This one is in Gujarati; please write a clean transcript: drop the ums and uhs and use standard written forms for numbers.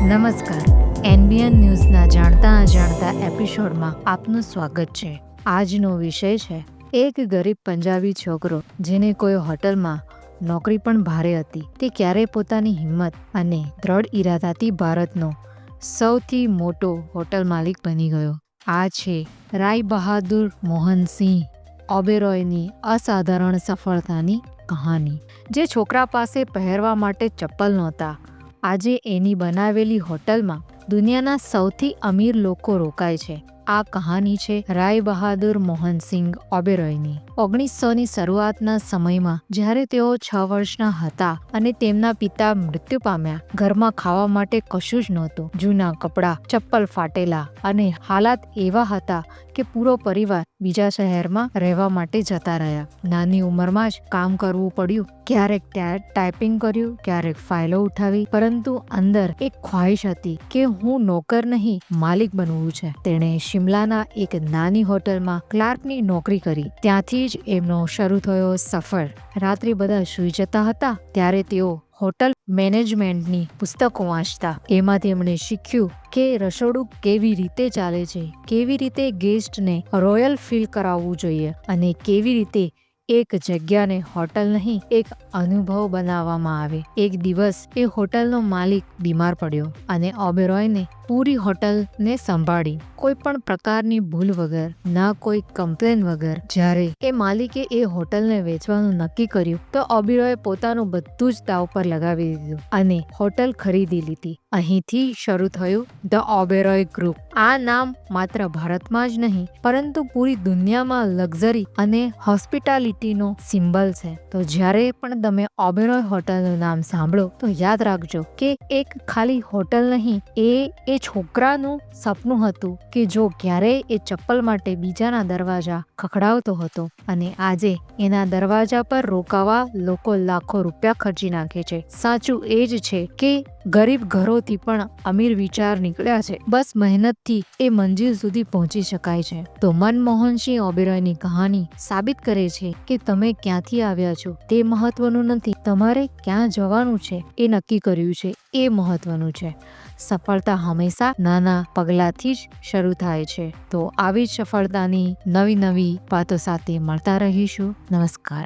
નમસ્કાર. એનબીએન ન્યૂઝના જાણતા અજાણતા એપિસોડમાં આપનું સ્વાગત છે. આજનો વિષય છે એક ગરીબ પંજાબી છોકરો જેને કોઈ હોટલમાં નોકરી પણ ભારે હતી. તે ક્યારેય પોતાની હિંમત અને દ્રઢ ઈરાદાથી ભારતનો સૌથી મોટો હોટલ માલિક બની ગયો. આ છે રાય બહાદુર મોહનસિંહ ઓબેરોયની અસાધારણ સફળતાની કહાની. જે છોકરા પાસે પહેરવા માટે ચપ્પલ નહોતા, આજે એની બનાવેલી હોટલમાં દુનિયાના સૌથી અમીર લોકો રોકાય છે. આ કહાની છે રાય બહાદુર મોહનસિંહ ઓબેરોયની. 1900ની શરૂઆતના સમયમાં જ્યારે તેઓ 6 વર્ષના હતા અને તેમના પિતા મૃત્યુ પામ્યા, ઘરમાં ખાવા માટે કશું જ નહોતું. જૂના કપડાં, ચપ્પલ ફાટેલા અને હાલાત એવા હતા કે પૂરો પરિવાર બીજા શહેરમાં રહેવા માટે જતા રહ્યા. નાની ઉંમરમાં જ કામ કરવું પડ્યું. ક્યારેક ટાઈપિંગ કર્યું, ક્યારેક ફાઇલો ઉઠાવી, પરંતુ અંદર એક ખ્વાહિશ હતી કે હું નોકર નહીં, માલિક બનવું છે. તેણે શિમલાના એક નાની હોટલમાં ક્લાર્કની નોકરી કરી. ત્યાંથી જ એમનો શરૂ થયો સફર. રાત્રે બધા સૂઈ જતા હતા ત્યારે તેઓ હોટલ મેનેજમેન્ટની પુસ્તકો વાંચતા. એમાં તેમણે શીખ્યું કે રસોડું કેવી રીતે ચાલે છે, કેવી રીતે ગેસ્ટને રોયલ ફીલ કરાવવું જોઈએ અને કેવી રીતે એક જગ્યાને હોટલ નહીં એક અનુભવ બનાવવામાં આવે. એક દિવસ એ હોટલનો માલિક બીમાર પડ્યો અને ઓબેરોયને પૂરી હોટલને સંભાળી, કોઈ પણ પ્રકારની ભૂલ વગર, ના કોઈ કમ્પ્લેન વગર. જ્યારે એ માલિકે એ હોટલને વેચવાનું નક્કી કર્યું તો ઓબેરોયે પોતાનું બધું જ દાવ પર લગાવી દીધું અને હોટલ ખરીદી લીધી. અહીંથી શરૂ થયું ધ ઓબેરોય ગ્રુપ. આ નામ માત્ર ભારતમાં જ નહીં પરંતુ પૂરી દુનિયામાં લક્ઝરી અને હોસ્પિટાલિટીનો સિમ્બલ છે. તો જ્યારે પણ તમે ઓબેરોય હોટલનું નામ સાંભળો તો યાદ રાખજો કે એક ખાલી હોટલ નહીં, એ છોકરાનું સપનું હતું કે જો ક્યારેય એ ચપ્પલ માટે બીજાના દરવાજા ખખડાવતો હતો અને આજે એના દરવાજા પર રોકાવા લોકો લાખો રૂપિયા ખર્ચી નાખે છે. સાચું એ જ છે કે ગરીબ ઘરોથી પણ અમીર વિચાર નીકળ્યા છે. બસ મહેનતથી એ મંજિલ સુધી પહોંચી શકાય છે. તો મનમોહનસિંહ ઓબેરોયની કહાની સાબિત કરે છે કે તમે ક્યાંથી આવ્યા છો તે મહત્વનું નથી, તમારે ક્યાં જવાનું છે એ નક્કી કર્યું છે એ મહત્વનું છે. સફળતા હંમેશા નાના પગલાથી જ શરૂ થાય છે. તો આવી જ સફળતાની નવી વાતો સાથે મળતા રહીશું. નમસ્કાર.